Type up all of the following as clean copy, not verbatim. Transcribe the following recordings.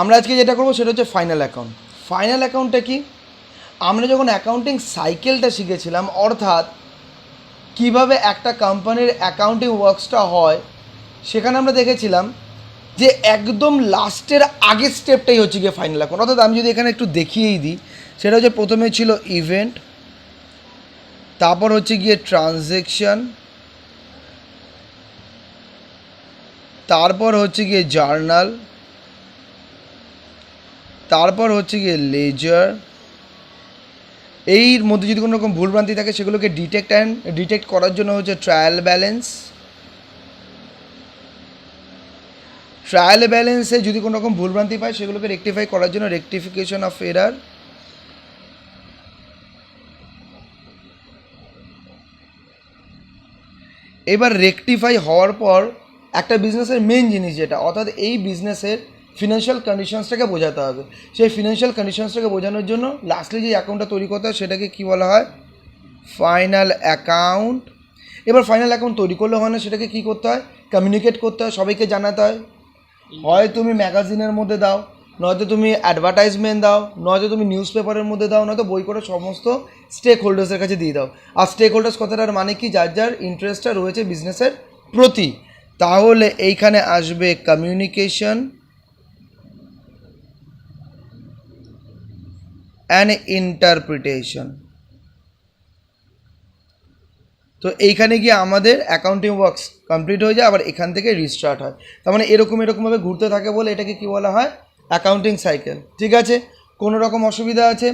আমরা আজকে যেটা করবো সেটা হচ্ছে ফাইনাল অ্যাকাউন্ট। ফাইনাল অ্যাকাউন্টটা কি? আমরা যখন অ্যাকাউন্টিং সাইকেলটা শিখেছিলাম, অর্থাৎ কিভাবে একটা কোম্পানির অ্যাকাউন্টিং ওয়ার্কসটা হয়, সেখানে আমরা দেখেছিলাম যে একদম লাস্টের আগের স্টেপটাই হচ্ছে গিয়ে ফাইনাল অ্যাকাউন্ট। অর্থাৎ আমি যদি এখানে একটু দেখিয়েই দিই, সেটা হচ্ছে প্রথমে ছিল ইভেন্ট, তারপর হচ্ছে গিয়ে ট্রানজ্যাকশন, তারপর হচ্ছে গিয়ে জার্নাল, তারপর হচ্ছে গিয়ে লেজার। এর মধ্যে যদি কোনো রকম ভুলভ্রান্তি থাকে সেগুলোকে ডিটেক্ট করার জন্য হচ্ছে ট্রায়াল ব্যালেন্স। ট্রায়াল ব্যালেন্সে যদি কোনো রকম ভুলভ্রান্তি পায় সেগুলোকে রেকটিফাই করার জন্য রেকটিফিকেশন অফ এরার। এবার রেকটিফাই হওয়ার পর একটা বিজনেসের মেন জিনিস যেটা, অর্থাৎ এই বিজনেসের ফিনান্সিয়াল কন্ডিশনসটাকে বোঝাতে হবে। সেই ফিনান্সিয়াল কন্ডিশনসটাকে বোঝানোর জন্য লাস্টলি যে অ্যাকাউন্টটা তৈরি করতে হয় সেটাকে কী বলা হয়? Final account. এবার ফাইনাল অ্যাকাউন্ট তৈরি করলে হয় না, সেটাকে কী করতে হয়? কমিউনিকেট করতে হয়, সবাইকে জানাতে হয়। হয় তুমি ম্যাগাজিনের মধ্যে দাও, নয়তো তুমি অ্যাডভার্টাইজমেন্ট দাও, নয়তো তুমি নিউজ পেপারের মধ্যে দাও, নয়তো বই করে সমস্ত স্টেক হোল্ডার্সের কাছে দিয়ে দাও। আর স্টেক হোল্ডার্স কথাটার মানে কি? যার যার ইন্টারেস্টটা রয়েছে বিজনেসের প্রতি। তাহলে এইখানে আসবে কমিউনিকেশন অ্যান্ড ইন্টারপ্রিটেশন। তো এইখানে গিয়ে আমাদের অ্যাকাউন্টিং ওয়ার্কস কমপ্লিট হয়ে যায়, আবার এখান থেকে রিস্টার্ট হয়। তার মানে এরকমভাবে ঘুরতে থাকে বলে এটাকে কী বলা হয়? Accounting cycle. ঠিক আছে, কোনো রকম অসুবিধা আছে?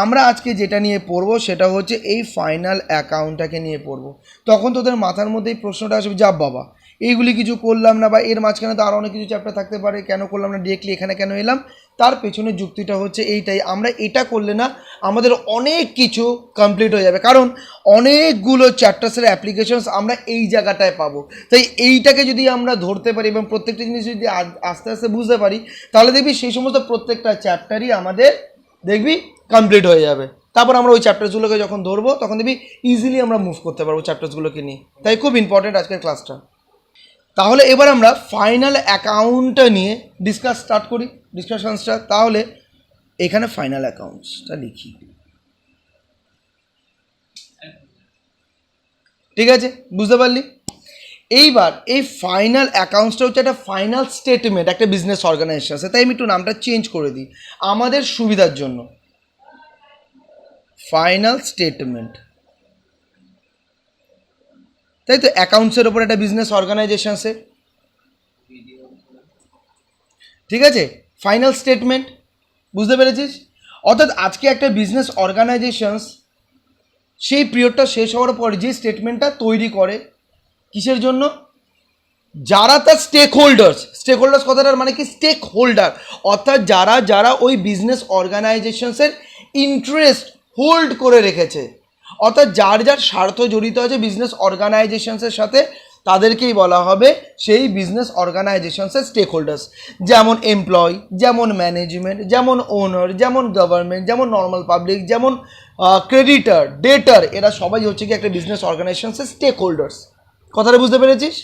আমরা আজকে যেটা নিয়ে পড়বো সেটা হচ্ছে এই ফাইনাল অ্যাকাউন্টটাকে নিয়ে পড়বো। তখন তোদের মাথার মধ্যে এই প্রশ্নটা আসবে, যা বাবা এইগুলি কিছু করলাম না, বা এর মাঝখানে তো আরও অনেক কিছু চ্যাপ্টার থাকতে পারে, কেন করলাম না, ডিরেক্টলি এখানে কেন এলাম? তার পেছনে যুক্তিটা হচ্ছে এইটাই, আমরা এটা করলে না আমাদের অনেক কিছু কমপ্লিট হয়ে যাবে, কারণ অনেকগুলো চ্যাপ্টার্সের অ্যাপ্লিকেশনস আমরা এই জায়গাটায় পাবো। তাই এইটাকে যদি আমরা ধরতে পারি এবং প্রত্যেকটা জিনিস যদি আস্তে আস্তে বুঝতে পারি, তাহলে দেখবি সেই সমস্ত প্রত্যেকটা চ্যাপ্টারই আমাদের দেখবি কমপ্লিট হয়ে যাবে। তারপর আমরা ওই চ্যাপ্টারসগুলোকে যখন ধরবো তখন দেখবি ইজিলি আমরা মুভ করতে পারবো চ্যাপ্টারসগুলোকে নিয়ে। তাই খুব ইম্পর্টেন্ট আজকের ক্লাসটা। তাহলে এবার আমরা ফাইনাল অ্যাকাউন্টটা নিয়ে ডিসকাশনসটা। তাহলে এখানে ফাইনাল অ্যাকাউন্টসটা লিখি, ঠিক আছে? বুঝতে পারলি? এইবার এই ফাইনাল অ্যাকাউন্টসটা হচ্ছে একটা ফাইনাল স্টেটমেন্ট একটা বিজনেস অর্গানাইজেশন। তাই আমি একটু নামটা চেঞ্জ করে দিই আমাদের সুবিধার জন্য, ফাইনাল স্টেটমেন্ট। তাই তো, অ্যাকাউন্টসের ওপর একটা বিজনেস অর্গানাইজেশনসে, ঠিক আছে? ফাইনাল স্টেটমেন্ট, বুঝতে পেরেছিস? অর্থাৎ আজকে একটা বিজনেস অর্গানাইজেশনস সেই পিরিয়ডটা শেষ হওয়ার পর যে স্টেটমেন্টটা তৈরি করে, কিসের জন্য? যারা তার স্টেক হোল্ডার্স কথাটার মানে কি? স্টেক হোল্ডার, অর্থাৎ যারা যারা ওই বিজনেস অর্গানাইজেশনসের ইন্টারেস্ট হোল্ড করে রেখেছে, অর্থাৎ যার যার স্বার্থ জড়িত আছে বিজনেস অর্গানাইজেশনসের সাথে, তাদেরকেই বলা হবে সেই বিজনেস অর্গানাইজেশনসের স্টেক হোল্ডার্স। যেমন এমপ্লয়ি, যেমন ম্যানেজমেন্ট, যেমন ওনার, যেমন গভর্নমেন্ট, যেমন নর্মাল পাবলিক, যেমন ক্রেডিটার, ডেটার, এরা সবাই হচ্ছে কি একটা বিজনেস অর্গানাইজেশনসের স্টেক হোল্ডার্স। কথাটা বুঝতে পেরেছিস?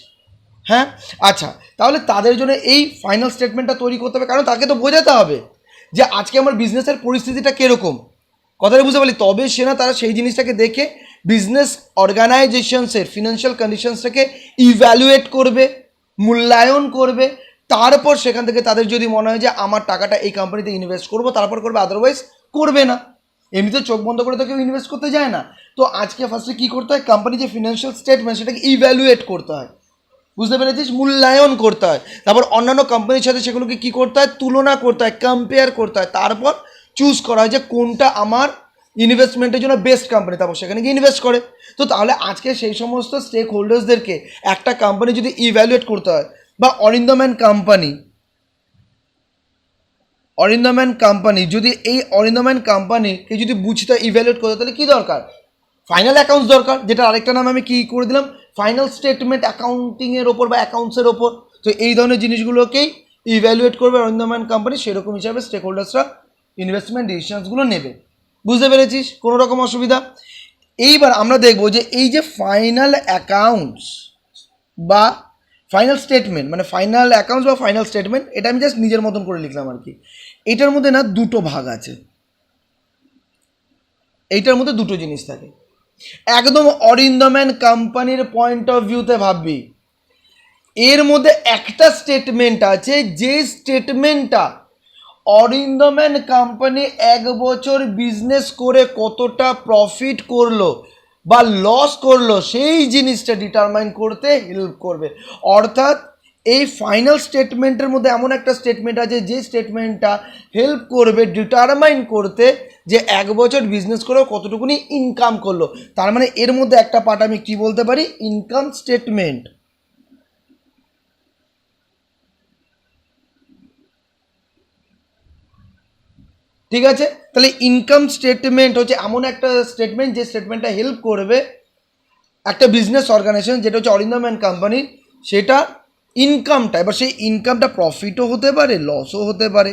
হ্যাঁ, আচ্ছা, তাহলে তাদের জন্য এই ফাইনাল স্টেটমেন্টটা তৈরি করতে হবে, কারণ তাকে তো বোঝাতে হবে যে আজকে আমার বিজনেসের পরিস্থিতিটা কীরকম। কথাটা বুঝতে পারলি? তবে সে না তারা সেই জিনিসটাকে দেখে বিজনেস অর্গানাইজেশনসের ফিনান্সিয়াল কন্ডিশনসটাকে ইভ্যালুয়েট করবে, মূল্যায়ন করবে। তারপর সেখান থেকে তাদের যদি মনে হয় যে আমার টাকাটা এই কোম্পানিতে ইনভেস্ট করবো, তারপর করবে, আদারওয়াইজ করবে না। এমনিতে চোখ বন্ধ করে তো কেউ ইনভেস্ট করতে যায় না। তো আজকে ফার্স্টে কী করতে হয়? কোম্পানি যে ফিনান্সিয়াল স্টেটমেন্ট সেটাকে ইভ্যালুয়েট করতে হয়, বুঝতে পেরেছিস? মূল্যায়ন করতে হয়। তারপর অন্যান্য কোম্পানির সাথে সেগুলোকে কী করতে হয়? তুলনা করতে হয়, কম্পেয়ার করতে হয়। তারপর চুজ করা হয় যে কোনটা আমার ইনভেস্টমেন্টের জন্য বেস্ট কোম্পানি, তারপর সেখানে গিয়ে ইনভেস্ট করে। তো তাহলে আজকে সেই সমস্ত স্টেক হোল্ডার্সদেরকে একটা কোম্পানি যদি ইভ্যালুয়েট করতে হয়, বা অরিন্দম অ্যান্ড কোম্পানি যদি এই অরিন্দম অ্যান্ড কোম্পানিকে যদি বুঝতে ইভ্যালুয়েট করতে, তাহলে কী দরকার? ফাইনাল অ্যাকাউন্টস দরকার, যেটা আরেকটা নাম আমি কী করে দিলাম? ফাইনাল স্টেটমেন্ট অ্যাকাউন্টিংয়ের ওপর বা অ্যাকাউন্টসের ওপর। তো এই ধরনের জিনিসগুলোকেই ইভ্যালুয়েট করবে অরিন্দম অ্যান্ড কোম্পানি, সেরকম হিসাবে স্টেক হোল্ডার্সরা ইনভেস্টমেন্ট ডিসিশনসগুলো নেবে। বুঝতে পেরেছিস? কোনো রকম অসুবিধা? এইবার আমরা দেখব যে এই যে ফাইনাল অ্যাকাউন্টস বা ফাইনাল স্টেটমেন্ট মানে ফাইনাল অ্যাকাউন্টস বা ফাইনাল স্টেটমেন্ট, এটা আমি জাস্ট নিজের মতন করে লিখলাম আর কি। এটার মধ্যে না দুটো ভাগ আছে, এইটার মধ্যে দুটো জিনিস থাকে। একদম অরিন্দম অ্যান্ড কোম্পানির পয়েন্ট অফ ভিউতে ভাববি, এর মধ্যে একটা স্টেটমেন্ট আছে, যে স্টেটমেন্টটা অরিন্দম অ্যান্ড কোম্পানি 1 বছর বিজনেস করে কতটা প্রফিট করলো বা লস করলো সেই জিনিসটা ডিটারমাইন করতে হেল্প করবে। অর্থাৎ এই ফাইনাল স্টেটমেন্টের মধ্যে এমন একটা স্টেটমেন্ট আছে যে স্টেটমেন্টটা হেল্প করবে ডিটারমাইন করতে যে 1 বছর বিজনেস করেও কতটুকুনি ইনকাম করলো। তার মানে এর মধ্যে একটা পার্ট আমি কি বলতে পারি, ইনকাম স্টেটমেন্ট। ঠিক আছে, তাহলে ইনকাম স্টেটমেন্ট হচ্ছে এমন একটা স্টেটমেন্ট যে স্টেটমেন্টটা হেল্প করবে একটা বিজনেস অর্গানাইজেশন, যেটা হচ্ছে অরিন্দম অ্যান্ড কোম্পানি, সেটা ইনকামটা, এবার সেই ইনকামটা প্রফিটও হতে পারে লসও হতে পারে,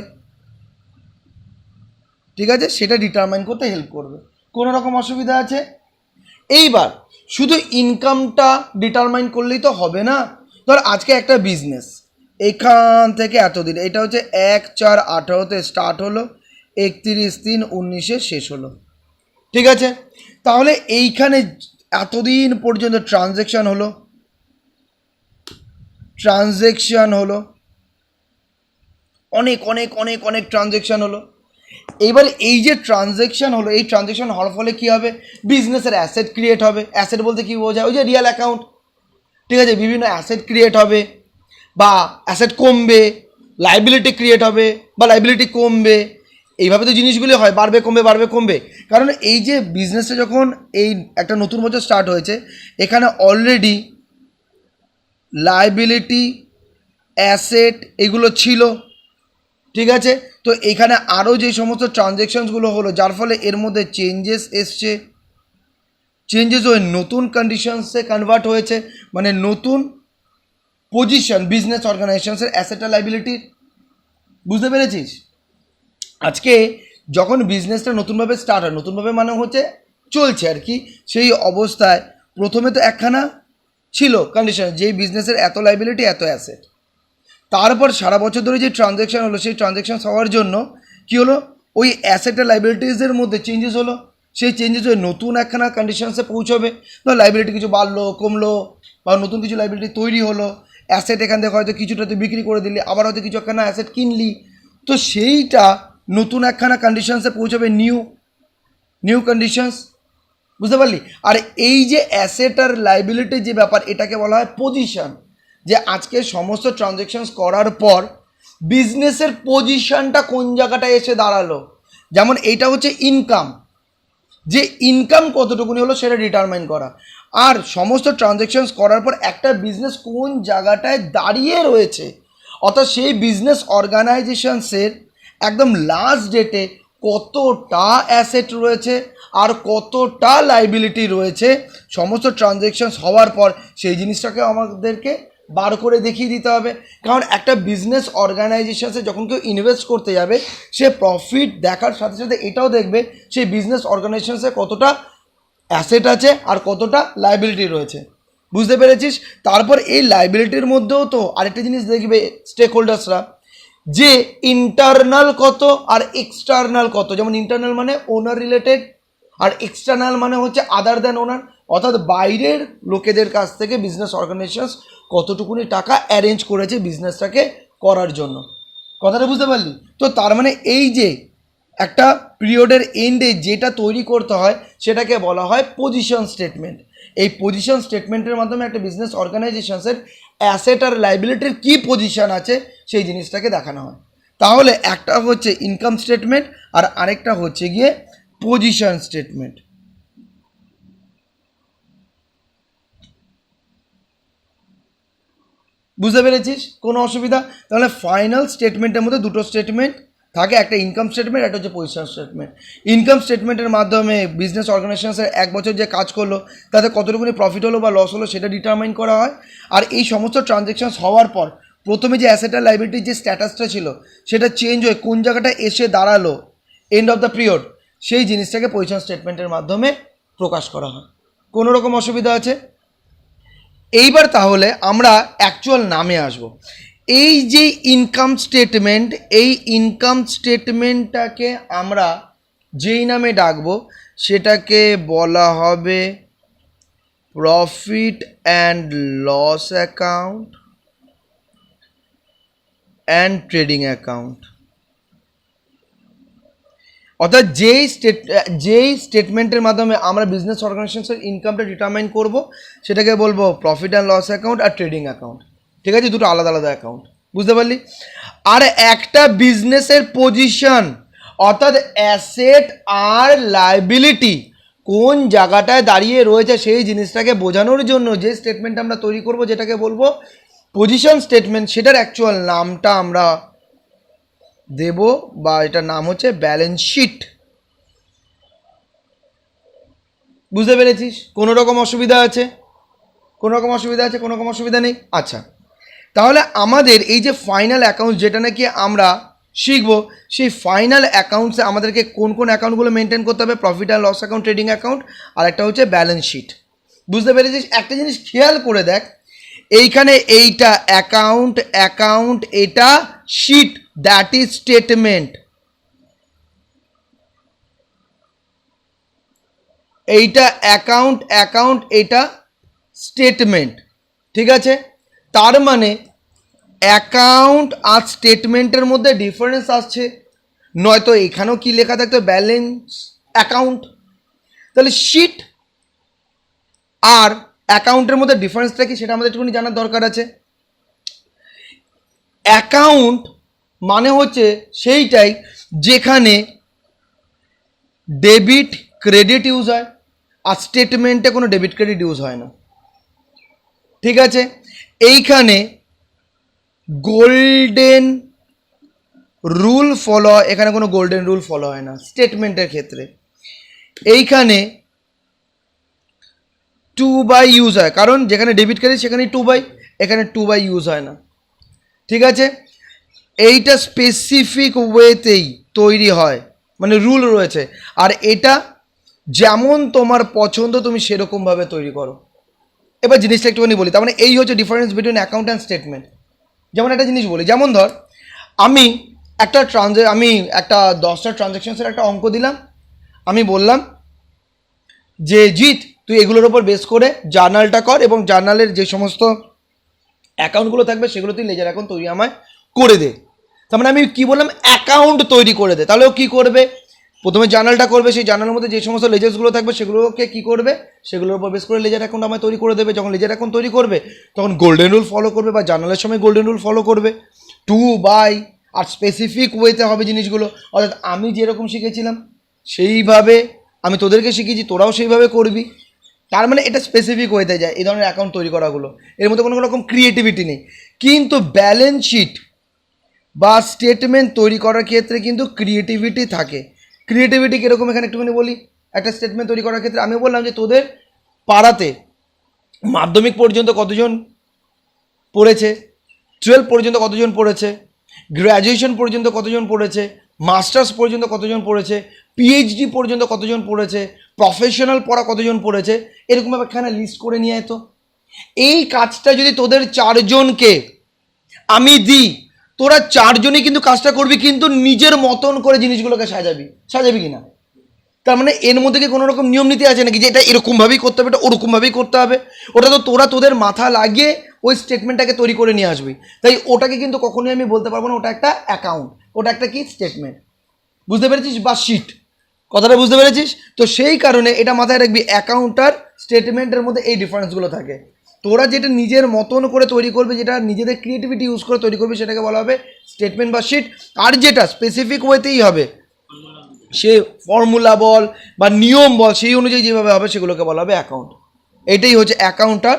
ঠিক আছে, সেটা ডিটারমাইন করতে হেল্প করবে। কোনো রকম অসুবিধা আছে? এইবার শুধু ইনকামটা ডিটারমাইন করলেই তো হবে না। ধর আজকে একটা বিজনেস এখান থেকে এতদিন, এটা হচ্ছে 1/4/18 স্টার্ট হলো, 31/3/19 শেষ হলো, ঠিক আছে। তাহলে এইখানে এতদিন পর্যন্ত ট্রানজ্যাকশান হলো অনেক অনেক অনেক অনেক ট্রানজ্যাকশান হলো। এবার এই যে ট্রানজ্যাকশান হলো, এই ট্রানজ্যাকশান হওয়ার ফলে কী হবে, বিজনেসের অ্যাসেট ক্রিয়েট হবে। অ্যাসেট বলতে কী বোঝায়, ওই যে রিয়েল অ্যাকাউন্ট, ঠিক আছে, বিভিন্ন অ্যাসেট ক্রিয়েট হবে বা অ্যাসেট কমবে, লাইবিলিটি ক্রিয়েট হবে বা লাইবিলিটি কমবে। এইভাবে তো জিনিসগুলি হয়, বাড়বে কমবে। কারণ এই যে বিজনেসটা যখন এই একটা নতুন বছর স্টার্ট হয়েছে, এখানে অলরেডি লাইবিলিটি অ্যাসেট এগুলো ছিল, ঠিক আছে। তো এখানে আরও যে সমস্ত ট্রানজ্যাকশানসগুলো হলো, যার ফলে এর মধ্যে চেঞ্জেস এসছে, চেঞ্জেস হয়ে নতুন কন্ডিশনসে কনভার্ট হয়েছে, মানে নতুন পজিশন বিজনেস অর্গানাইজেশনসের অ্যাসেট আর লাইবিলিটির। বুঝতে পেরেছিস? আজকে যখন বিজনেসটা নতুনভাবে স্টার্ট হয়, নতুনভাবে মানে হচ্ছে চলছে আর কি, সেই অবস্থায় প্রথমে তো একখানা ছিল কন্ডিশন, যেই বিজনেসের এত লাইবিলিটি এত অ্যাসেট। তারপর সারা বছর ধরে যে ট্রানজ্যাকশান হলো, সেই ট্রানজ্যাকশান হওয়ার জন্য কী হলো, ওই অ্যাসেট আর লাইবিলিটিসের মধ্যে চেঞ্জেস হলো, সেই চেঞ্জেস হয়ে নতুন একখানা কন্ডিশনসে পৌঁছবে। ধর লাইবিলিটি কিছু বাড়লো কমলো বা নতুন কিছু লাইবিলিটি তৈরি হলো, অ্যাসেট এখান থেকে হয়তো কিছুটা তুই বিক্রি করে দিলি, আবার হয়তো কিছু একখানা অ্যাসেট কিনলি, তো সেইটা নতুন একখানা কন্ডিশনসে পৌঁছবে, নিউ কন্ডিশনস। বুঝতে পারলি? আর এই যে অ্যাসেট আর লাইবিলিটির যে ব্যাপার, এটাকে বলা হয় পজিশন। যে আজকে সমস্ত ট্রানজ্যাকশনস করার পর বিজনেসের পজিশনটা কোন জায়গাটায় এসে দাঁড়ালো। যেমন এইটা হচ্ছে ইনকাম, যে ইনকাম কতটুকুনি হলো সেটা ডিটারমাইন করা। আর সমস্ত ট্রানজ্যাকশনস করার পর একটা বিজনেস কোন জায়গাটায় দাঁড়িয়ে রয়েছে, অর্থাৎ সেই বিজনেস অর্গানাইজেশনসের একদম লাস্ট ডেটে কতটা অ্যাসেট রয়েছে আর কতটা লাইবিলিটি রয়েছে, সমস্ত ট্রানজ্যাকশনস হওয়ার পর সেই জিনিসটাকে আমাদেরকে বার করে দেখিয়ে দিতে হবে। কারণ একটা বিজনেস অর্গানাইজেশনসে যখন কেউ ইনভেস্ট করতে যাবে, সে প্রফিট দেখার সাথে সাথে এটাও দেখবে সেই বিজনেস অর্গানাইজেশনসে কতটা অ্যাসেট আছে আর কতটা লাইবিলিটি রয়েছে। বুঝতে পেরেছিস? তারপর এই লাইবিলিটির মধ্যেও তো আরেকটা জিনিস দেখবে স্টেক হোল্ডার্সরা, যে ইন্টারনাল কত আর এক্সটার্নাল কত। যেমন ইন্টারনাল মানে ওনার রিলেটেড, আর এক্সটার্নাল মানে হচ্ছে আদার দ্যান ওনার, অর্থাৎ বাইরের লোকেদের কাছ থেকে বিজনেস অর্গানাইজেশনস কতটুকুনি টাকা অ্যারেঞ্জ করেছে বিজনেসটাকে করার জন্য। কথাটা বুঝতে পারলি? তো তার মানে এই যে একটা পিরিয়ডের এন্ডে যেটা তৈরি করতে হয় সেটাকে বলা হয় পজিশন স্টেটমেন্ট। এই পজিশন স্টেটমেন্টের মাধ্যমে একটা বিজনেস অর্গানাইজেশনসের অ্যাসেট আর লাইবিলিটির কী পজিশন আছে সেই জিনিসটাকে দেখানো হয়। তাহলে একটা হচ্ছে ইনকাম স্টেটমেন্ট আর আরেকটা হচ্ছে গিয়ে পজিশন স্টেটমেন্ট। বুঝতে পেরেছিস? কোনো অসুবিধা? তাহলে ফাইনাল স্টেটমেন্টের মধ্যে দুটো স্টেটমেন্ট থাকে, একটা ইনকাম স্টেটমেন্ট, একটা হচ্ছে পজিশন স্টেটমেন্ট। ইনকাম স্টেটমেন্টের মাধ্যমে বিজনেস অর্গানাইজেশনের 1 বছর যে কাজ করলো তাতে কতটুকুনি প্রফিট হলো বা লস হলো সেটা ডিটারমাইন করা হয়। আর এই সমস্ত ট্রানজ্যাকশনস হওয়ার পর প্রথমে যে অ্যাসেট আর লাইবিলিটির যে স্ট্যাটাসটা ছিল সেটা চেঞ্জ হয়ে কোন জায়গাটা এসে দাঁড়ালো এন্ড অফ দ্য পিরিয়ড, সেই জিনিসটাকে পজিশন স্টেটমেন্টের মাধ্যমে প্রকাশ করা হয়। কোনো রকম অসুবিধা আছে? এইবার তাহলে আমরা অ্যাকচুয়াল নামে আসব। এই যে ইনকাম স্টেটমেন্ট, এই ইনকাম স্টেটমেন্টটাকে আমরা যেই নামে ডাকবো সেটাকে বলা হবে profit and loss account and trading account. অর্থাৎ যেই স্টেটমেন্টের মাধ্যমে আমরা বিজনেস অর্গানাইজেশনের ইনকামটা ডিটারমাইন করব সেটাকে বলবো প্রফিট অ্যান্ড লস অ্যাকাউন্ট আর ট্রেডিং অ্যাকাউন্ট। ঠিক আছে, দুটো আলাদা আলাদা অ্যাকাউন্ট, বুঝতে পারলি? আর একটা বিজনেসের পজিশন অর্থাৎ অ্যাসেট আর লায়াবিলিটি কোন জায়গাটায় দাঁড়িয়ে রয়েছে সেই জিনিসটাকে বোঝানোর জন্য যে স্টেটমেন্ট আমরা তৈরি করব যেটাকে বলবো পজিশন স্টেটমেন্ট, সেটার অ্যাকচুয়াল নামটা আমরা দেব বা এটার নাম হচ্ছে ব্যালেন্স শিট। বুঝতে পেরেছিস? কোনো রকম অসুবিধা আছে? কোনো রকম অসুবিধা আছে? কোনো রকম অসুবিধা নেই? আচ্ছা, তাহলে আমাদের এই যে ফাইনাল অ্যাকাউন্ট যেটা নাকি আমরা শিখবো, সেই ফাইনাল অ্যাকাউন্টসে আমাদেরকে কোন কোন অ্যাকাউন্টগুলো মেনটেন করতে হবে? Profit and loss account, trading account, আর একটা হচ্ছে ব্যালেন্স শিট। বুঝতে পেরেছিস? একটা জিনিস খেয়াল করে দেখ, এইখানে এইটা অ্যাকাউন্ট, অ্যাকাউন্ট এটা শিট, দ্যাট ইজ স্টেটমেন্ট। এইটা অ্যাকাউন্ট, অ্যাকাউন্ট এটা স্টেটমেন্ট। ঠিক আছে, তার মানে অ্যাকাউন্ট আর স্টেটমেন্টের মধ্যে ডিফারেন্স আসছে, নয়তো এখানেও কি লেখা থাকতো? Balance account. তাহলে শিট আর অ্যাকাউন্টের মধ্যে ডিফারেন্সটা কি সেটা আমাদের একটুখানি জানার দরকার আছে। অ্যাকাউন্ট মানে হচ্ছে সেইটাই যেখানে ডেবিট ক্রেডিট ইউজ হয়, আর স্টেটমেন্টে কোনো ডেবিট ক্রেডিট ইউজ হয় না। ঠিক আছে, এইখানে গোল্ডেন রুল ফলো হয়, এখানে কোনো গোল্ডেন রুল ফলো হয় না স্টেটমেন্টের ক্ষেত্রে। এইখানে 2/, ইউজ হয়, কারণ যেখানে ডেবিট ক্রেডিট সেখানে 2/, এখানে 2/, ইউজ হয় না। ঠিক আছে, এইটা স্পেসিফিক ওয়েতেই তৈরি হয়, মানে রুল রয়েছে, আর এটা যেমন তোমার পছন্দ তুমি সেরকমভাবে তৈরি করো। এবার জিনিসটা একটুখানি বলি, তার মানে এই হচ্ছে difference between account and statement. যেমন একটা জিনিস বলি, যেমন ধর আমি একটা 10টা ট্রানজ্যাকশনসের একটা অঙ্ক দিলাম, আমি বললাম যে জিৎ তুই এগুলোর ওপর বেস করে জার্নালটা কর এবং জার্নালের যে সমস্ত অ্যাকাউন্টগুলো থাকবে সেগুলো তুই লেজার অ্যাকাউন্ট তৈরি আমায় করে দে। তার মানে আমি কি বললাম? অ্যাকাউন্ট তৈরি করে দে। তাহলে ও কী করবে? প্রথমে জার্নালটা করবে, সেই জার্নালের মধ্যে যে সমস্ত লেজার্সগুলো থাকবে সেগুলোকে কী করবে? সেগুলোর উপর বেস করে লেজার অ্যাকাউন্ট আমায় তৈরি করে দেবে। যখন লেজার অ্যাকাউন্ট তৈরি করবে তখন গোল্ডেন রুল ফলো করবে, বা জার্নালের সময় গোল্ডেন রুল ফলো করবে। 2/, আর স্পেসিফিক ওয়েতে হবে জিনিসগুলো, অর্থাৎ আমি যেরকম শিখেছিলাম সেইভাবে আমি তোদেরকে শিখিয়েছি, তোরাও সেইভাবে করবি। তার মানে এটা স্পেসিফিক ওয়েতে যায় এই ধরনের অ্যাকাউন্ট তৈরি করাগুলো, এর মধ্যে কোনো রকম ক্রিয়েটিভিটি নেই। কিন্তু ব্যালেন্স শিট বা স্টেটমেন্ট তৈরি করার ক্ষেত্রে কিন্তু ক্রিয়েটিভিটি থাকে। ক্রিয়েটিভিটি কীরকম এখানে একটুখানি বলি। একটা স্টেটমেন্ট তৈরি করার ক্ষেত্রে আমি বললাম যে তোদের পাড়াতে মাধ্যমিক পর্যন্ত কতজন পড়েছে, 12 পর্যন্ত কতজন পড়েছে, গ্র্যাজুয়েশন পর্যন্ত কতজন পড়েছে, মাস্টার্স পর্যন্ত কতজন পড়েছে, পিএইচডি পর্যন্ত কতজন পড়েছে, প্রফেশনাল পড়া কতজন পড়েছে, এরকম একখানা লিস্ট করে নিয়ে আয় তো। এই কাজটা যদি তোদের 4জনকে আমি দিই, তোরা 4জনই কিন্তু কাজটা করবি, কিন্তু নিজের মতন করে জিনিসগুলোকে সাজাবি কিনা? তার মানে এর মধ্যে কি কোনো রকম নিয়ম নীতি আছে নাকি যে এটা এরকমভাবেই করতে হবে, এটা ওরকমভাবেই করতে হবে? ওটা তো তোরা তোদের মাথা লাগিয়ে ওই স্টেটমেন্টটাকে তৈরি করে নিয়ে আসবি। তাই ওটাকে কিন্তু কখনোই আমি বলতে পারবো না ওটা একটা অ্যাকাউন্ট, ওটা একটা কি স্টেটমেন্ট। বুঝতে পেরেছিস? বা শিট, কথাটা বুঝতে পেরেছিস তো? সেই কারণে এটা মাথায় রাখবি, অ্যাকাউন্ট আর স্টেটমেন্টের মধ্যে এই ডিফারেন্সগুলো থাকে। তোরা যেটা নিজের মতন করে তৈরি করবে, যেটা নিজেদের ক্রিয়েটিভিটি ইউজ করে তৈরি করবে, সেটাকে বলা হবে স্টেটমেন্ট বা শিট। আর যেটা স্পেসিফিক ওয়েতেই হবে, সে ফর্মুলা বল বা নিয়ম বল, সেই অনুযায়ী যেভাবে হবে সেগুলোকে বলা হবে অ্যাকাউন্ট। এটাই হচ্ছে অ্যাকাউন্ট আর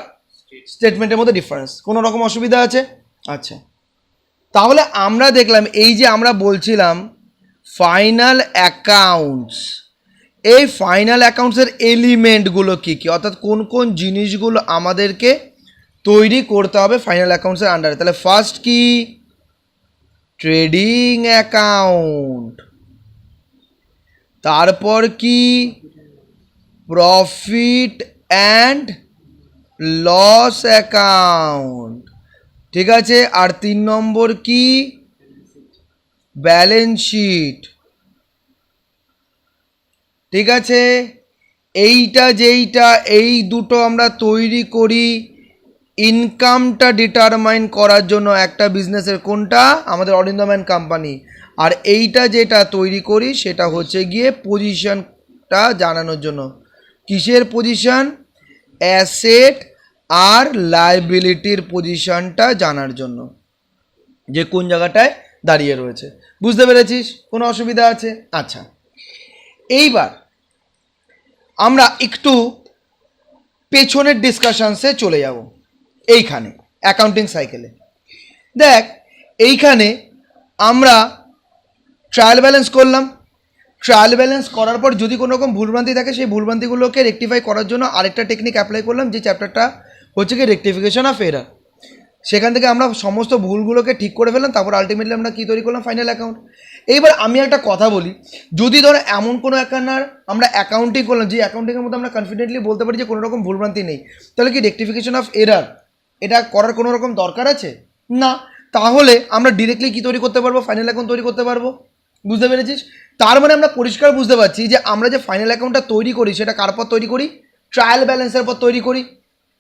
স্টেটমেন্টের মধ্যে ডিফারেন্স। কোনো রকম অসুবিধা আছে? আচ্ছা, তাহলে আমরা দেখলাম এই যে আমরা বলছিলাম ফাইনাল অ্যাকাউন্টস, এই ফাইনাল অ্যাকাউন্টসের এলিমেন্টগুলো কী কী, অর্থাৎ কোন কোন জিনিসগুলো আমাদেরকে তৈরি করতে হবে ফাইনাল অ্যাকাউন্টসের আন্ডারে। তাহলে ফার্স্ট কি? Trading account. তারপর কি? প্রফিট অ্যান্ড লস অ্যাকাউন্ট, ঠিক আছে। আর 3 নম্বর কি, ব্যালেন্স শিট, ঠিক আছে। যেইটা এই দুটো আমরা তৈরি করি ইনকামটা ডিটারমাইন করার জন্য একটা বিজনেসের, কোনটা, আমাদের অরিন্দম অ্যান্ড কোম্পানি। আর এইটা যেটা তৈরি করি সেটা হচ্ছে গিয়ে পজিশনটা জানানোর জন্য। কিসের পজিশন, অ্যাসেট আর লায়াবিলিটির পজিশনটা জানার জন্য, যে কোন জায়গাটায় দাঁড়িয়ে রয়েছে। বুঝতে পেরেছিস? কোনো অসুবিধা আছে? আচ্ছা, এইবার আমরা একটু পেছনের ডিসকাশনসে চলে যাব। এইখানে অ্যাকাউন্টিং সাইকেলে দেখ, এইখানে আমরা ট্রায়াল ব্যালেন্স করলাম। ট্রায়াল ব্যালেন্স করার পর যদি কোনো রকম ভুলভ্রান্তি থাকে সেই ভুলভ্রান্তিগুলোকে রেকটিফাই করার জন্য আরেকটা টেকনিক অ্যাপ্লাই করলাম, যে চ্যাপ্টারটা হচ্ছে কি রেকটিফিকেশন অফ এরার। সেখান থেকে আমরা সমস্ত ভুলগুলোকে ঠিক করে ফেললাম, তারপর আলটিমেটলি আমরা কী তৈরি করলাম, ফাইনাল অ্যাকাউন্ট। এইবার আমি একটা কথা বলি, যদি ধরো এমন কোনো একখানার আমরা অ্যাকাউন্টিং করলাম যে অ্যাকাউন্টিংয়ের মধ্যে আমরা কনফিডেন্টলি বলতে পারি যে কোনো রকম ভুলভ্রান্তি নেই, তাহলে কি রেকটিফিকেশন অফ এরার এটা করার কোনো রকম দরকার আছে? না। তাহলে আমরা ডিরেক্টলি কী তৈরি করতে পারবো, ফাইনাল অ্যাকাউন্ট তৈরি করতে পারবো। বুঝতে পেরেছিস? তার মানে আমরা পরিষ্কার বুঝতে পারছি যে আমরা যে ফাইনাল অ্যাকাউন্টটা তৈরি করি সেটা কার পর তৈরি করি, ট্রায়াল ব্যালেন্সের পর তৈরি করি।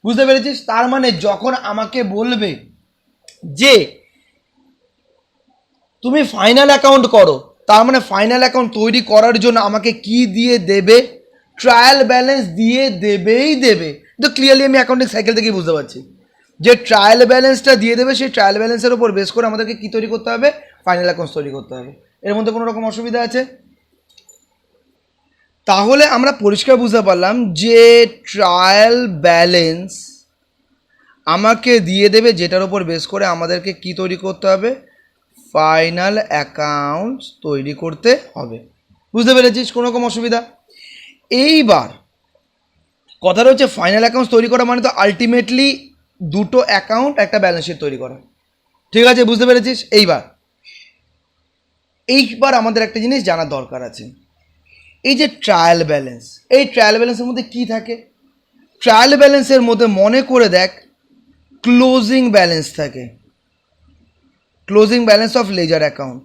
বুঝতে পেরেছিস? তার মানে যখন আমাকে বলবে যে তুমি ফাইনাল অ্যাকাউন্ট করো, তার মানে ফাইনাল অ্যাকাউন্ট তৈরি করার জন্য আমাকে কি দিয়ে দেবে, ট্রায়াল ব্যালেন্স দিয়ে দেবেই দেবে। তো ক্লিয়ারলি আমি অ্যাকাউন্টিং সাইকেল থেকেই বুঝতে পারছি যে ট্রায়াল ব্যালেন্সটা দিয়ে দেবে, সেই ট্রায়াল ব্যালেন্সের উপর বেস করে আমাদেরকে কী তৈরি করতে হবে, ফাইনাল অ্যাকাউন্টস তৈরি করতে হবে। এর মধ্যে কোনো রকম অসুবিধা আছে? তাহলে আমরা পরিষ্কার বুঝতে পারলাম যে ট্রায়াল ব্যালেন্স আমাকে দিয়ে দেবে, যেটার উপর বেস করে আমাদেরকে কি তৈরি করতে হবে, ফাইনাল অ্যাকাউন্টস তৈরি করতে হবে। বুঝতে পেরেছিস? কোনো রকম অসুবিধা? এইবার কথাটা হচ্ছে ফাইনাল অ্যাকাউন্টস তৈরি করা মানে তো আলটিমেটলি দুটো অ্যাকাউন্ট একটা ব্যালেন্স শিট তৈরি করা। ঠিক আছে? বুঝতে পেরেছিস? এইবার আমাদের একটা জিনিস জানার দরকার আছে, এই যে ট্রায়াল ব্যালেন্স, এই ট্রায়াল ব্যালেন্সের মধ্যে কি থাকে? ট্রায়াল ব্যালেন্সের মধ্যে মনে করে দেখ ক্লোজিং ব্যালেন্স থাকে, closing balance of laser account.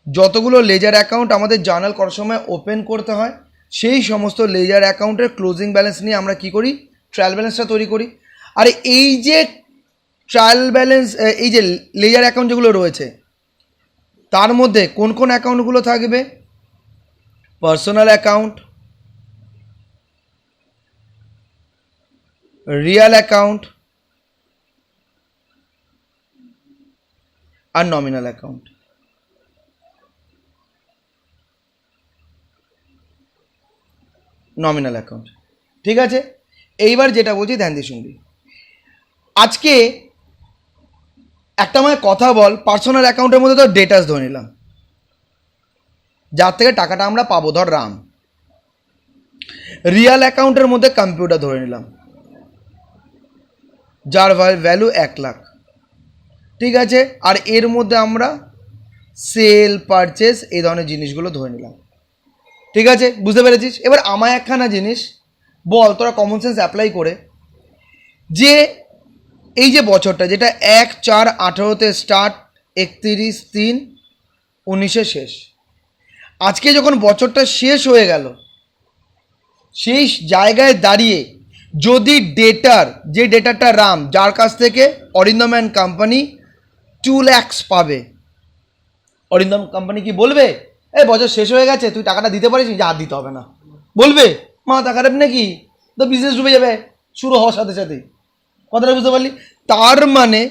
যতগুলো লেজার অ্যাকাউন্ট আমাদের জার্নাল করার সময় ওপেন করতে হয়, সেই সমস্ত লেজার অ্যাকাউন্টের ক্লোজিং ব্যালেন্স নিয়ে আমরা কি করি, ট্রায়াল ব্যালেন্সটা তৈরি করি। আর এই যে ট্রায়াল ব্যালেন্স, এই যে লেজার অ্যাকাউন্ট যেগুলো রয়েছে তার মধ্যে কোন কোন অ্যাকাউন্টগুলো থাকবে, পার্সোনাল অ্যাকাউন্ট, রিয়াল অ্যাকাউন্ট আর নমিনাল অ্যাকাউন্ট। নমিনাল অ্যাকাউন্ট, ঠিক আছে। এইবার যেটা বলছি ধ্যান দিয়ে শুনবি। আজকে একটা আমায় কথা বল, পার্সোনাল অ্যাকাউন্টের মধ্যে তো ডেটাস ধরে নিলাম, যার থেকে টাকাটা আমরা পাবো, ধর রাম। রিয়াল অ্যাকাউন্টের মধ্যে কম্পিউটার ধরে নিলাম, যার ভ্যালু 1,00,000, ঠিক আছে। আর এর মধ্যে আমরা সেল, পারচেস এই ধরনের জিনিসগুলো ধরে নিলাম, ঠিক আছে। বুঝতে পেরেছিস? এবার আমায় একখানা জিনিস বল, তোরা কমন সেন্স অ্যাপ্লাই করে, যে এই যে বছরটা যেটা 1/4/18 স্টার্ট, 31/3/19 শেষ, আজকে যখন বছরটা শেষ হয়ে গেল, সেই জায়গায় দাঁড়িয়ে যদি যে ডেটারটা রাম, যার কাছ থেকে অরিন্দম অ্যান্ড কোম্পানি 2 lakhs পাবে, অরিন্দম কোম্পানি কি বলবে, এই বছর শেষ হয়ে গেছে তুই টাকাটা দিতে পারিস, যে আর দিতে হবে না? বলবে? মাথা খারাপ নাকি? তো বিজনেস ডুবে যাবে শুরু হওয়ার সাথে সাথেই। কথাটা বুঝতে পারলি? তার মানে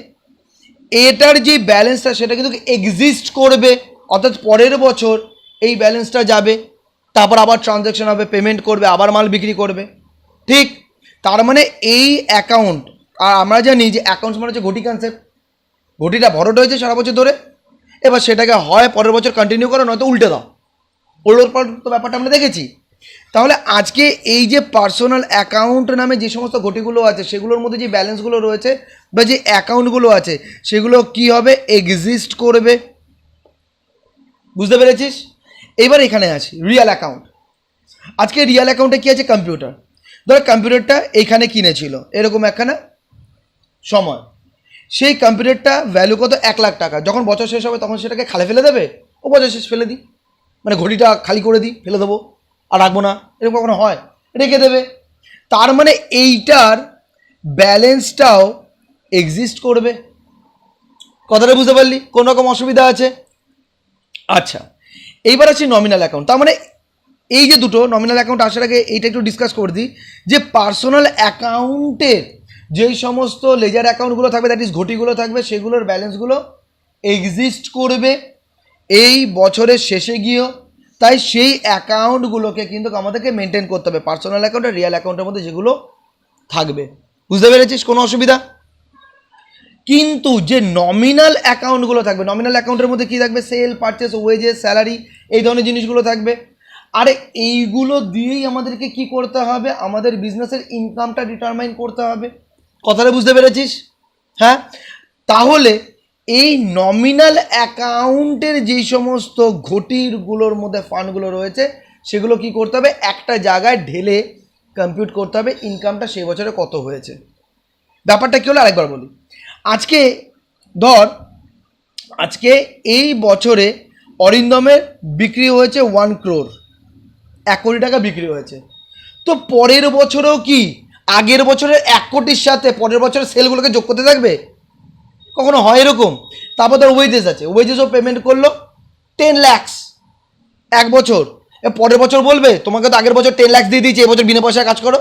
এটার যে ব্যালেন্সটা সেটা কিন্তু এক্সিস্ট করবে, অর্থাৎ পরের বছর এই ব্যালেন্সটা যাবে, তারপর আবার ট্রানজ্যাকশন হবে, পেমেন্ট করবে, আবার মাল বিক্রি করবে, ঠিক। তার মানে এই অ্যাকাউন্ট, আর আমরা জানি যে অ্যাকাউন্টস মানে হচ্ছে ঘটি কনসেপ্ট, ঘটিটা ভরট হয়েছে সারা বছর ধরে, এবার সেটাকে হয় পরের বছর কন্টিনিউ করো, নয়তো উল্টে দাও। ওলোর পর তো ব্যাপারটা আমরা দেখেছি। তাহলে আজকে এই যে পার্সোনাল অ্যাকাউন্ট নামে যে সমস্ত ঘটিগুলো আছে সেগুলোর মধ্যে যে ব্যালেন্সগুলো রয়েছে বা যে অ্যাকাউন্টগুলো আছে সেগুলো কি হবে, এক্সিস্ট করবে। বুঝতে পেরেছিস? এবার এখানে আছে রিয়েল অ্যাকাউন্ট। আজকে রিয়েল অ্যাকাউন্টে কী আছে, কম্পিউটার। ধর কম্পিউটারটা এইখানে কিনেছিল এরকম একখানা সময়, সেই কম্পিউটারটা ভ্যালু কত 1,00,000 টাকা, যখন বছর শেষ হবে তখন সেটাকে খালে ফেলে দেবে, ও বছর শেষ ফেলে দিই, মানে ঘটিটা খালি করে দিই, ফেলে দেবো আর রাখবো না, এরকম কখনো হয়? রেখে দেবে। তার মানে এইটার ব্যালেন্সটাও এক্সিস্ট করবে। কথাটা বুঝতে পারলি? কোন রকম অসুবিধা আছে? আচ্ছা, এইবার আছে নমিনাল অ্যাকাউন্ট। তার মানে এই যে দুটো নমিনাল অ্যাকাউন্ট আসার আগে এইটা একটু ডিসকাস করে দিই যে পার্সোনাল অ্যাকাউন্টের যেই সমস্ত লেজার অ্যাকাউন্টগুলো থাকবে, দ্যাট ইজ ঘটিগুলো থাকবে, সেগুলোর ব্যালেন্সগুলো এক্সিস্ট করবে এই বছরের শেষে গিয়েও। তাই সেই অ্যাকাউন্টগুলোকে কিন্তু আমাদেরকে মেনটেন করতে হবে, পার্সোনাল অ্যাকাউন্ট আর রিয়েল অ্যাকাউন্টের মধ্যে যেগুলো থাকবে। বুঝতে পেরেছিস? কোনো অসুবিধা? কিন্তু যে নমিনাল অ্যাকাউন্টগুলো থাকবে, নমিনাল অ্যাকাউন্টের মধ্যে কী থাকবে? সেল, পারচেস, ওয়েজেস, স্যালারি, এই ধরনের জিনিসগুলো থাকবে। আরে এইগুলো দিয়েই আমাদেরকে কি করতে হবে? আমাদের বিজনেসের ইনকামটা ডিটারমাইন করতে হবে। কথাটা বুঝতে পেরেছিস? হ্যাঁ, তাহলে এই নমিনাল অ্যাকাউন্টের যেই সমস্ত ঘটিগুলোর মধ্যে ফান্ডগুলো রয়েছে সেগুলো কি করতে হবে? একটা জায়গায় ঢেলে কম্পিউট করতে হবে ইনকামটা সেই বছরে কত হয়েছে। ব্যাপারটা কী হলো আরেকবার বলি। আজকে ধর, আজকে এই বছরে অরিন্দমের বিক্রি হয়েছে 1 crore, 1 কোটি টাকা বিক্রি হয়েছে। তো পরের বছরেও কি আগের বছরের 1 কোটির সাথে পরের বছরের সেলগুলোকে যোগ করতে থাকবে? কখনো হয় এরকম? তারপর ধর ওয়েজেস আছে, ওয়েজেসও পেমেন্ট করলো 10 lakhs এক বছর, পরের বছর বলবে তোমাকে তো আগের বছর 10 lakhs দিয়ে দিয়েছি, এবছর বিনা পয়সায় কাজ করো।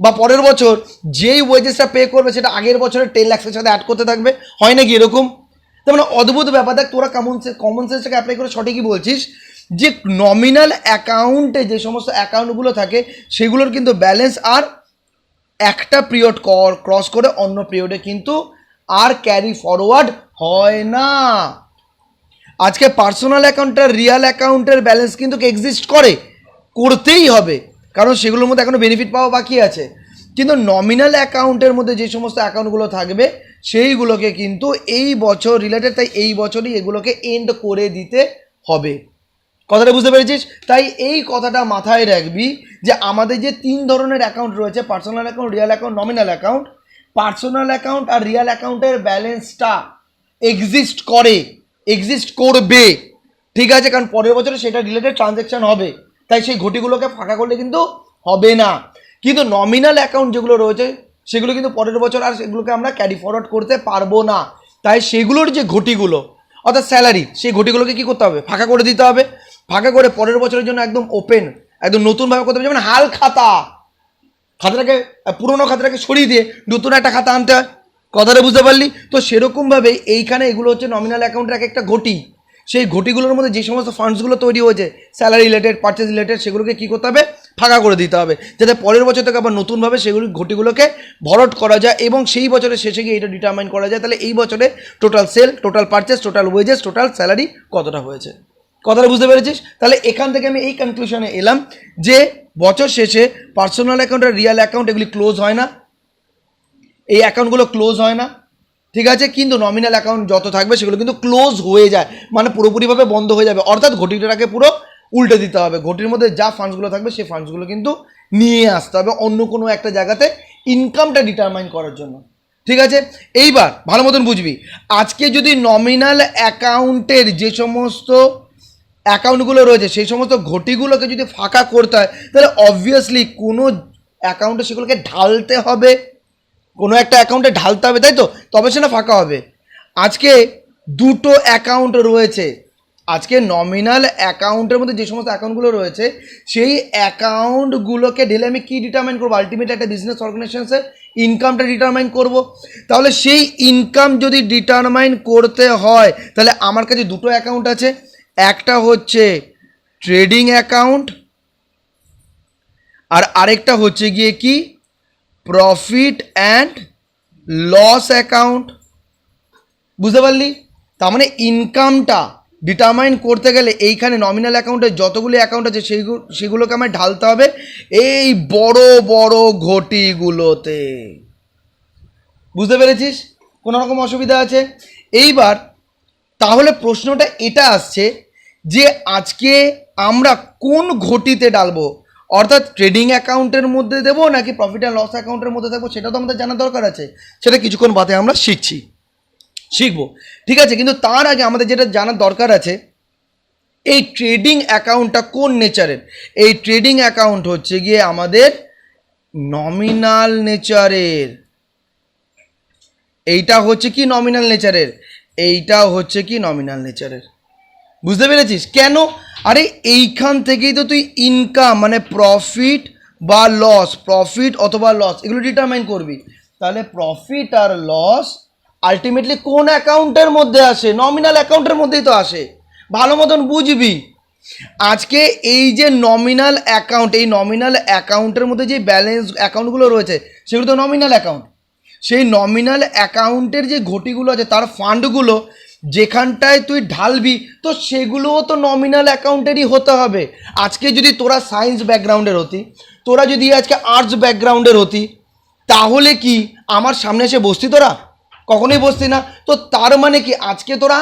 বা পরের বছর যেই ওয়েজেসটা পে করবে সেটা আগের বছরের 10 lakhs সাথে অ্যাড করতে থাকবে। হয় নাকি এরকম? তার মানে অদ্ভুত ব্যাপার। দেখ, তোরা কমন সেন্সটাকে অ্যাপ্লাই করে সঠিকই বলছিস যে নমিনাল অ্যাকাউন্টে যে সমস্ত অ্যাকাউন্টগুলো থাকে সেগুলোর কিন্তু ব্যালেন্স আর একটা পিরিয়ড ক্রস করে অন্য পিরিয়ডে কিন্তু আর ক্যারি ফরওয়ার্ড হয় না। আজকে পার্সোনাল অ্যাকাউন্ট আর রিয়েল অ্যাকাউন্টের ব্যালেন্স কিন্তু এক্সিস্ট করে, করতেই হবে, কারণ সেগুলোর মধ্যে এখনও বেনিফিট পাওয়া বাকি আছে। কিন্তু নমিনাল অ্যাকাউন্টের মধ্যে যে সমস্ত অ্যাকাউন্টগুলো থাকবে সেইগুলোকে কিন্তু এই বছর রিলেটেড, তাই এই বছরই এগুলোকে এন্ড করে দিতে হবে। কথাটা বুঝতে পেরেছিস? তাই এই কথাটা মাথায় রাখবি যে আমাদের যে 3 ধরনের অ্যাকাউন্ট রয়েছে, personal account, real account, nominal account, personal account আর রিয়েল অ্যাকাউন্টের ব্যালেন্সটা এক্সিস্ট করে, এক্সিস্ট করবে, ঠিক আছে? কারণ পরের বছরে সেটা রিলেটেড ট্রানজ্যাকশন হবে, তাই সেই ঘটিগুলোকে ফাঁকা করলে কিন্তু হবে না। কিন্তু নমিনাল অ্যাকাউন্ট যেগুলো রয়েছে সেগুলো কিন্তু পরের বছর আর সেগুলোকে আমরা ক্যারি ফরওয়ার্ড করতে পারবো না। তাই সেগুলোর যে ঘটিগুলো অর্থাৎ স্যালারি, সেই ঘটিগুলোকে কী করতে হবে? ফাঁকা করে দিতে হবে। ফাঁকা করে পরের বছরের জন্য একদম ওপেন, একদম নতুনভাবে করতে হবে। যেমন হাল খাতা, খাতাটাকে পুরোনো খাতাটাকে সরিয়ে দিয়ে নতুন একটা খাতা আনতে হয়। কথাটা বুঝতে পারলি? তো সেরকমভাবে এইখানে এগুলো হচ্ছে নমিনাল অ্যাকাউন্টের এক একটা ঘটি। সেই ঘটিগুলোর মধ্যে যে সমস্ত ফান্ডসগুলো তৈরি হয়েছে স্যালারি রিলেটেড, পারচেজ রিলেটেড, সেগুলোকে কী করতে হবে? ফাঁকা করে দিতে হবে, যাতে পরের বছর থেকে আবার নতুনভাবে সেগুলি ঘটিগুলোকে ভরট করা যায় এবং সেই বছরের শেষে গিয়ে এটা ডিটারমাইন করা যায় তাহলে এই বছরে total sale, total purchase, total wages, total salary কতটা হয়েছে। কথাটা বুঝতে পেরেছিস? তাহলে এখান থেকে আমি এই কনক্লুশনে এলাম যে বছর শেষে পার্সোনাল অ্যাকাউন্ট আর রিয়েল অ্যাকাউন্ট এগুলি ক্লোজ হয় না, এই অ্যাকাউন্টগুলো ক্লোজ হয় না, ঠিক আছে? কিন্তু নমিনাল অ্যাকাউন্ট যত থাকবে সেগুলো কিন্তু ক্লোজ হয়ে যায়, মানে পুরোপুরিভাবে বন্ধ হয়ে যাবে। অর্থাৎ ঘটিটাকে পুরো উল্টে দিতে হবে, ঘটির মধ্যে যা ফান্ডসগুলো থাকবে সেই ফান্ডসগুলো কিন্তু নিয়ে আসতে হবে অন্য কোনো একটা জায়গাতে ইনকামটা ডিটারমাইন করার জন্য, ঠিক আছে? এইবার ভালো মতন বুঝবি, আজকে যদি নমিনাল অ্যাকাউন্টের যে সমস্ত অ্যাকাউন্টগুলো রয়েছে সেই সমস্ত ঘটিগুলোকে যদি ফাঁকা করতে হয় তাহলে অবভিয়াসলি কোনো অ্যাকাউন্টে সেগুলোকে ঢালতে হবে, কোনো একটা অ্যাকাউন্টে ঢালতে হবে, তাই তো? তবে সেটা ফাঁকা হবে। আজকে দুটো অ্যাকাউন্ট রয়েছে, আজকে নমিনাল অ্যাকাউন্টের মধ্যে যে সমস্ত অ্যাকাউন্টগুলো রয়েছে সেই অ্যাকাউন্টগুলোকে ঢেলে আমি কী ডিটারমাইন করবো? আলটিমেটলি একটা বিজনেস অর্গানাইজেশনের ইনকামটা ডিটারমাইন করব। তাহলে সেই ইনকাম যদি ডিটারমাইন করতে হয় তাহলে আমার কাছে দুটো অ্যাকাউন্ট আছে, একটা হচ্ছে ট্রেডিং অ্যাকাউন্ট আর আরেকটা হচ্ছে গিয়ে কি প্রফিট অ্যান্ড লস অ্যাকাউন্ট। বুঝতে পারলি? তার মানে ইনকামটা ডিটারমাইন করতে গেলে এইখানে নমিনাল অ্যাকাউন্টে যতগুলি অ্যাকাউন্ট আছে সেগুলোকে আমার ঢালতে হবে এই বড় বড় ঘটিগুলোতে। বুঝতে পেরেছিস? কোনো রকম অসুবিধা আছে? এইবার তাহলে প্রশ্নটা এটা আসছে যে আজকে আমরা কোন ঘটিতে ডালবো? অর্থাৎ ট্রেডিং অ্যাকাউন্টের মধ্যে দেবো নাকি প্রফিট অ্যান্ড লস অ্যাকাউন্টের মধ্যে থাকবো, সেটা তো আমাদের জানা দরকার আছে। সেটা কিছুক্ষণ বাদে আমরা শিখবো, ঠিক আছে। কিন্তু তার আগে আমাদের যেটা জানার দরকার আছে, এই ট্রেডিং অ্যাকাউন্টটা কোন নেচারের। এই ট্রেডিং অ্যাকাউন্ট হচ্ছে গিয়ে আমাদের নমিনাল নেচারের। এইটা হচ্ছে কি নমিনাল নেচারের, এইটা হচ্ছে কি নমিনাল নেচারের। বুঝতে পেরেছিস কেন? আরে এইখান থেকেই তো তুই ইনকাম মানে প্রফিট বা লস, প্রফিট অথবা লস এগুলো ডিটারমাইন করবি। তাহলে প্রফিট আর লস আলটিমেটলি কোন অ্যাকাউন্টের মধ্যে আসে? নমিনাল অ্যাকাউন্টের মধ্যেই তো আসে। ভালো মতন বুঝবি। আজকে এই যে নমিনাল অ্যাকাউন্ট, এই নমিনাল অ্যাকাউন্টের মধ্যে যে ব্যালেন্স অ্যাকাউন্টগুলো রয়েছে সেগুলো তো নমিনাল অ্যাকাউন্ট। সেই নমিনাল অ্যাকাউন্টের যে ঘটিগুলো আছে তার ফান্ডগুলো যেখানটায় তুই ঢালবি তো সেগুলোও তো নমিনাল অ্যাকাউন্টেরই হতে হবে। আজকে যদি তোরা সায়েন্স ব্যাকগ্রাউন্ডের হতি, তোরা যদি আজকে আর্টস ব্যাকগ্রাউন্ডের হতি, তাহলে কি আমার সামনে এসে বসতি? তোরা কখনোই বসতি না। তো তার মানে কি আজকে তোরা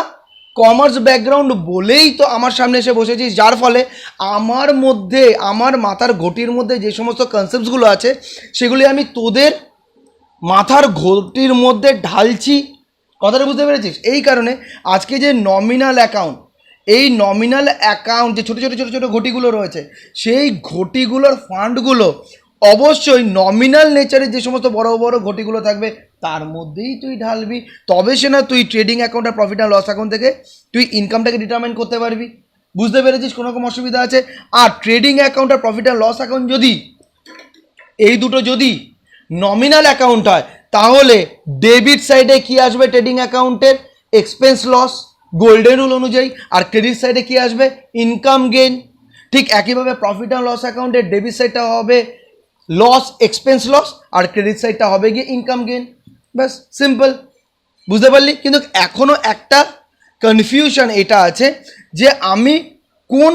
কমার্স ব্যাকগ্রাউন্ড বলেই তো আমার সামনে এসে বসেছিস, যার ফলে আমার মধ্যে, আমার মাথার ঘটির মধ্যে যে সমস্ত কনসেপ্টসগুলো আছে সেগুলি আমি তোদের মাথার ঘটির মধ্যে ঢালছি। কথাটা বুঝতে পেরেছিস? এই কারণে আজকে যে নমিনাল অ্যাকাউন্ট, এই নমিনাল অ্যাকাউন্ট যে ছোটো ছোটো ছোটো ছোটো ঘটিগুলো রয়েছে, সেই ঘটিগুলোর ফান্ডগুলো অবশ্যই নমিনাল নেচারের যে সমস্ত বড় বড় ঘটিগুলো থাকবে তার মধ্যেই তুই ঢালবি। তবে সে না তুই ট্রেডিং অ্যাকাউন্ট আর প্রফিট অ্যান্ড লস অ্যাকাউন্ট থেকে তুই ইনকামটাকে ডিটারমাইন করতে পারবি। বুঝতে পেরেছিস কোনো রকম অসুবিধা আছে? আর ট্রেডিং অ্যাকাউন্ট আর প্রফিট অ্যান্ড লস অ্যাকাউন্ট যদি এই দুটো যদি নমিনাল অ্যাকাউন্ট হয় তাহলে ডেবিট সাইডে কি আসবে ট্রেডিং অ্যাকাউন্টের? এক্সপেন্স লস গোল্ডেন রুল অনুযায়ী। আর ক্রেডিট সাইডে কি আসবে? Income gain. ঠিক একইভাবে প্রফিট অ্যান্ড লস অ্যাকাউন্টের ডেবিট সাইডটা হবে লস, এক্সপেন্স লস, আর ক্রেডিট সাইডটা হবে গিয়ে ইনকাম গেইন। ব্যাস, সিম্পল। বুঝতে পারলি? কিন্তু এখনও একটা কনফিউশন এটা আছে যে আমি কোন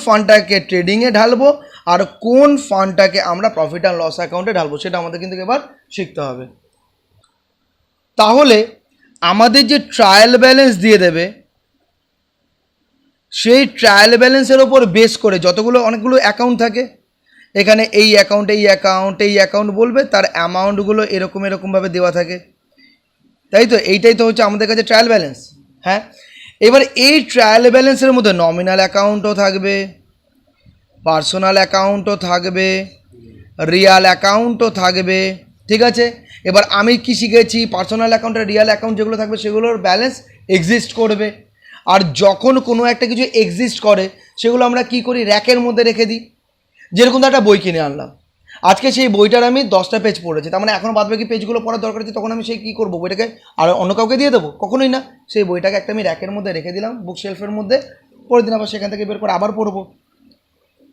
ফান্ডটাকে ট্রেডিংয়ে ঢালবো আর কোন ফান্ডটাকে আমরা প্রফিট অ্যান্ড লস অ্যাকাউন্টে ঢালবো, সেটা আমাদের কিন্তু এবার শিখতে হবে। তাহলে আমাদের যে ট্রায়াল ব্যালেন্স দিয়ে দেবে, সেই ট্রায়াল ব্যালেন্সের ওপর বেস করে যতগুলো অনেকগুলো অ্যাকাউন্ট থাকে, এখানে এই অ্যাকাউন্ট বলবে, তার অ্যামাউন্টগুলো এরকমভাবে দেওয়া থাকে, তাই তো? এইটাই তো হচ্ছে আমাদের কাছে ট্রায়াল ব্যালেন্স। হ্যাঁ, এবার এই ট্রায়াল ব্যালেন্সের মধ্যে নমিনাল অ্যাকাউন্টও থাকবে, পার্সোনাল অ্যাকাউন্টও থাকবে, রিয়াল অ্যাকাউন্টও থাকবে, ঠিক আছে। এবার আমি কি শিখেছি? পার্সোনাল অ্যাকাউন্ট আর রিয়াল অ্যাকাউন্ট যেগুলো থাকবে সেগুলোর ব্যালেন্স এক্সিস্ট করবে। আর যখন কোনো একটা কিছু এক্সিস্ট করে সেগুলো আমরা কি করি? র্যাকের মধ্যে রেখে দিই। যেরকম একটা বই কিনে আনলাম, আজকে সেই বইটার আমি 10টা পেজ পড়েছি, তার মানে এখনও বাদবাকি পেজগুলো পড়ার দরকার আছে, তখন আমি সেই কী করবো? বইটাকে আর অন্য কাউকে দিয়ে দেবো? কখনোই না। সেই বইটাকে একটা আমি র্যাকের মধ্যে রেখে দিলাম, বুক শেলফের মধ্যে, পরের দিন আবার সেখান থেকে বের করে আবার পড়বো।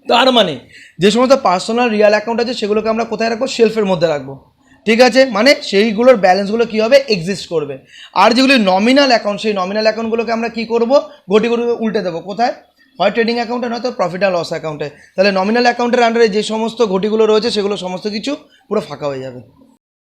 তার মানে যে সমস্ত পার্সোনাল রিয়াল অ্যাকাউন্ট আছে সেগুলোকে আমরা কোথায় রাখবো? শেলফের মধ্যে রাখবো, ঠিক আছে। মানে সেইগুলোর ব্যালেন্সগুলো কী হবে? এক্সিস্ট করবে। আর যেগুলি নমিনাল অ্যাকাউন্ট, সেই নমিনাল অ্যাকাউন্টগুলোকে আমরা কী করবো? ঘটি উল্টে দেবো। কোথায়? হয় ট্রেডিং অ্যাকাউন্টে, নয়তো প্রফিট অ্যান্ড লস অ্যাকাউন্টে। তাহলে নমিনাল অ্যাকাউন্টের আন্ডারে যে সমস্ত ঘটিগুলো রয়েছে সেগুলো সমস্ত কিছু পুরো ফাঁকা হয়ে যাবে।